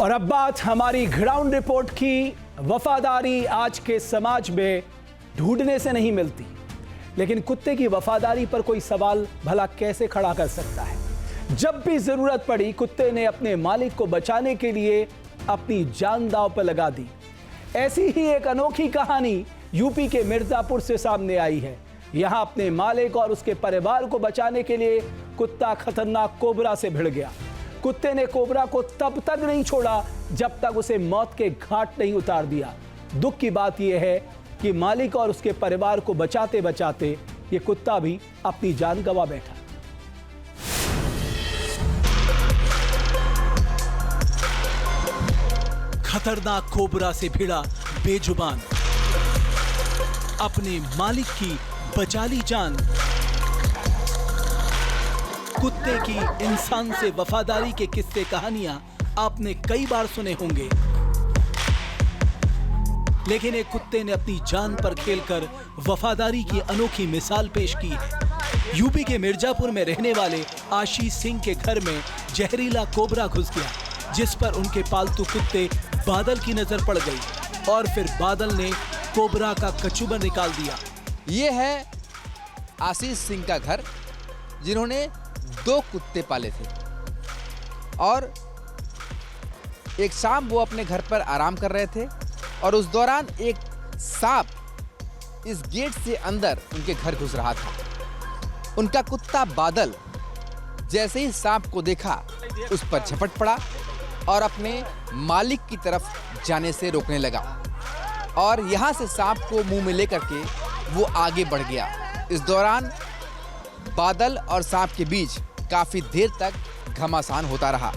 और अब बात हमारी ग्राउंड रिपोर्ट की। वफादारी आज के समाज में ढूंढने से नहीं मिलती, लेकिन कुत्ते की वफादारी पर कोई सवाल भला कैसे खड़ा कर सकता है। जब भी जरूरत पड़ी कुत्ते ने अपने मालिक को बचाने के लिए अपनी जान दांव पर लगा दी। ऐसी ही एक अनोखी कहानी यूपी के मिर्जापुर से सामने आई है। यहां अपने मालिक और उसके परिवार को बचाने के लिए कुत्ता खतरनाक कोबरा से भिड़ गया। कुत्ते ने कोबरा को तब तक नहीं छोड़ा जब तक उसे मौत के घाट नहीं उतार दिया। दुख की बात यह है कि मालिक और उसके परिवार को बचाते बचाते ये कुत्ता भी अपनी जान गंवा बैठा। खतरनाक कोबरा से भिड़ा बेजुबान, अपने मालिक की बचा ली जान। कुत्ते की इंसान से वफादारी के किस्से कहानियां आपने कई बार सुने होंगे, लेकिन एक कुत्ते ने अपनी जान पर खेलकर वफादारी की अनोखी मिसाल पेश की है। यूपी के मिर्जापुर में रहने वाले आशीष सिंह के घर में जहरीला कोबरा घुस गया, जिस पर उनके पालतू कुत्ते बादल की नजर पड़ गई और फिर बादल ने कोबरा का कचूबर निकाल दिया। ये है आशीष सिंह का घर, जिन्होंने 2 कुत्ते पाले थे और एक शाम वो अपने घर पर आराम कर रहे थे और उस दौरान एक सांप इस गेट से अंदर उनके घर घुस रहा था। उनका कुत्ता बादल जैसे ही सांप को देखा उस पर झपट पड़ा और अपने मालिक की तरफ जाने से रोकने लगा और यहाँ से सांप को मुंह में लेकर के वो आगे बढ़ गया। इस दौरान बादल और सांप के बीच काफी देर तक घमासान होता रहा।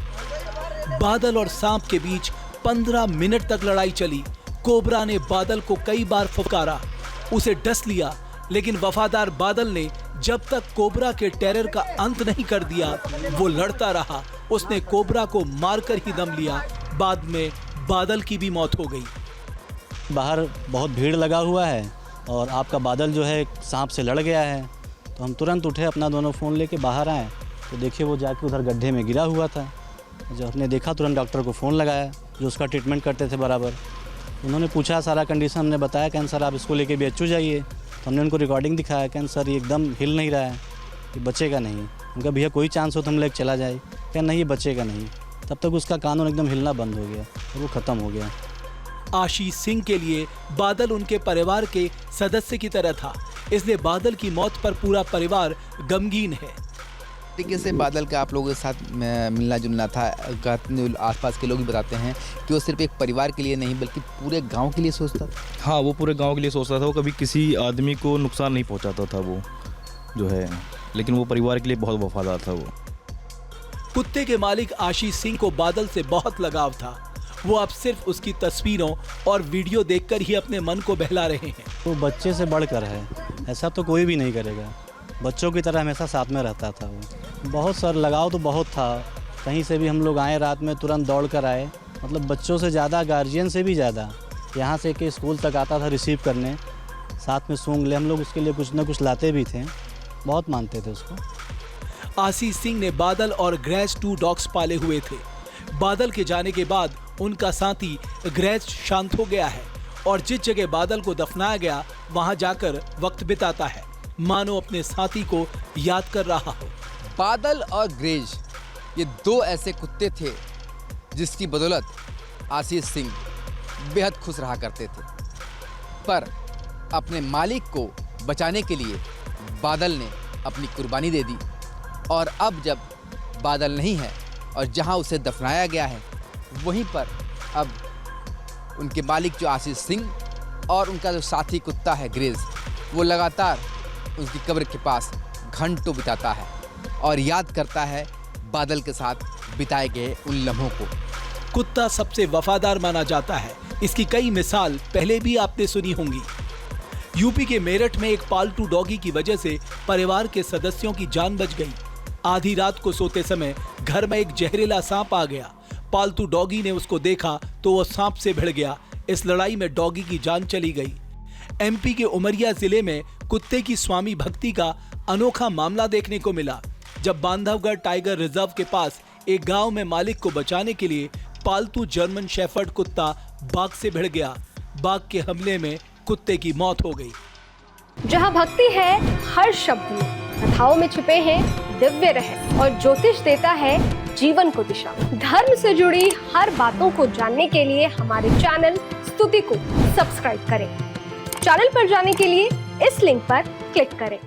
बादल और सांप के बीच 15 मिनट तक लड़ाई चली। कोबरा ने बादल को कई बार फुकारा, उसे डस लिया, लेकिन वफादार बादल ने जब तक कोबरा के टेरर का अंत नहीं कर दिया वो लड़ता रहा। उसने कोबरा को मारकर ही दम लिया। बाद में बादल की भी मौत हो गई। बाहर बहुत भीड़ लगा हुआ है और आपका बादल जो है सांप से लड़ गया है, तो हम तुरंत उठे, अपना दोनों फ़ोन लेके बाहर आए तो देखिए वो जाके उधर गड्ढे में गिरा हुआ था। जब हमने देखा तुरंत डॉक्टर को फ़ोन लगाया जो उसका ट्रीटमेंट करते थे बराबर। उन्होंने पूछा सारा कंडीशन, हमने बताया कहन सर आप इसको लेके BHU जाइए। तो हमने उनको रिकॉर्डिंग दिखाया, कहन सर ये एकदम हिल नहीं रहा है, ये बचेगा नहीं। उनका भैया कोई चांस हो तो हम लेके चला जाए, कहन नहीं ये बचेगा नहीं। तब तक उसका कानून एकदम हिलना बंद हो गया और वो ख़त्म हो गया। आशीष सिंह के लिए बादल उनके परिवार के सदस्य की तरह था, इसलिए बादल की मौत पर पूरा परिवार गमगीन है। तरीके से बादल का आप लोगों के साथ मिलना जुलना था। आसपास के लोग भी बताते हैं कि वो सिर्फ एक परिवार के लिए नहीं बल्कि पूरे गांव के लिए सोचता था। हाँ, वो पूरे गांव के लिए सोचता था। वो कभी किसी आदमी को नुकसान नहीं पहुंचाता था वो जो है, लेकिन वो परिवार के लिए बहुत वफादार था वो। कुत्ते के मालिक आशीष सिंह को बादल से बहुत लगाव था। वो अब सिर्फ उसकी तस्वीरों और वीडियो देखकर ही अपने मन को बहला रहे हैं। वो बच्चे से बढ़कर है, ऐसा तो कोई भी नहीं करेगा। बच्चों की तरह हमेशा साथ में रहता था वो। बहुत सर लगाव तो बहुत था। कहीं से भी हम लोग आए रात में तुरंत दौड़ कर आए, मतलब बच्चों से ज़्यादा, गार्जियन से भी ज़्यादा। यहाँ से के स्कूल तक आता था रिसीव करने, साथ में सूंघ ले, हम लोग उसके लिए कुछ ना कुछ लाते भी थे। बहुत मानते थे उसको। आशीष सिंह ने बादल और ग्रैज 2 डॉग्स पाले हुए थे। बादल के जाने के बाद उनका साथी ग्रैज शांत हो गया है और जिस जगह बादल को दफनाया गया वहां जाकर वक्त बिताता है, मानो अपने साथी को याद कर रहा हो। बादल और ग्रेज ये 2 ऐसे कुत्ते थे जिसकी बदौलत आशीष सिंह बेहद खुश रहा करते थे। पर अपने मालिक को बचाने के लिए बादल ने अपनी कुर्बानी दे दी और अब जब बादल नहीं है और जहां उसे दफनाया गया है वहीं पर अब उनके मालिक जो आशीष सिंह और उनका जो साथी कुत्ता है ग्रेज, वो लगातार उसकी कब्र के पास घंटों बिताता है और याद करता है बादल के साथ बिताए गए उन लम्हों को। कुत्ता सबसे वफादार माना जाता है। इसकी कई मिसाल पहले भी आपने सुनी होंगी। यूपी के मेरठ में एक पालतू डॉगी की वजह से परिवार के सदस्यों की जान बच गई। आधी रात को सोते समय घर में एक जहरीला सांप आ गया। पालतू डॉगी ने उसको देखा तो वो सांप से भिड़ गया। इस लड़ाई में डॉगी की जान चली गई। MP के उमरिया जिले में कुत्ते की स्वामी भक्ति का अनोखा मामला देखने को मिला, जब बांधवगढ़ टाइगर रिजर्व के पास एक गांव में मालिक को बचाने के लिए पालतू जर्मन शेफर्ड कुत्ता बाघ से भिड़ गया। बाघ के हमले में कुत्ते की मौत हो गई। जहाँ भक्ति है हर शब्द में, कथाओं में छिपे हैं दिव्य रहस्य और ज्योतिष देता है जीवन को दिशा। धर्म से जुड़ी हर बातों को जानने के लिए हमारे चैनल स्तुति को सब्सक्राइब करें। चैनल पर जाने के लिए इस लिंक पर क्लिक करें।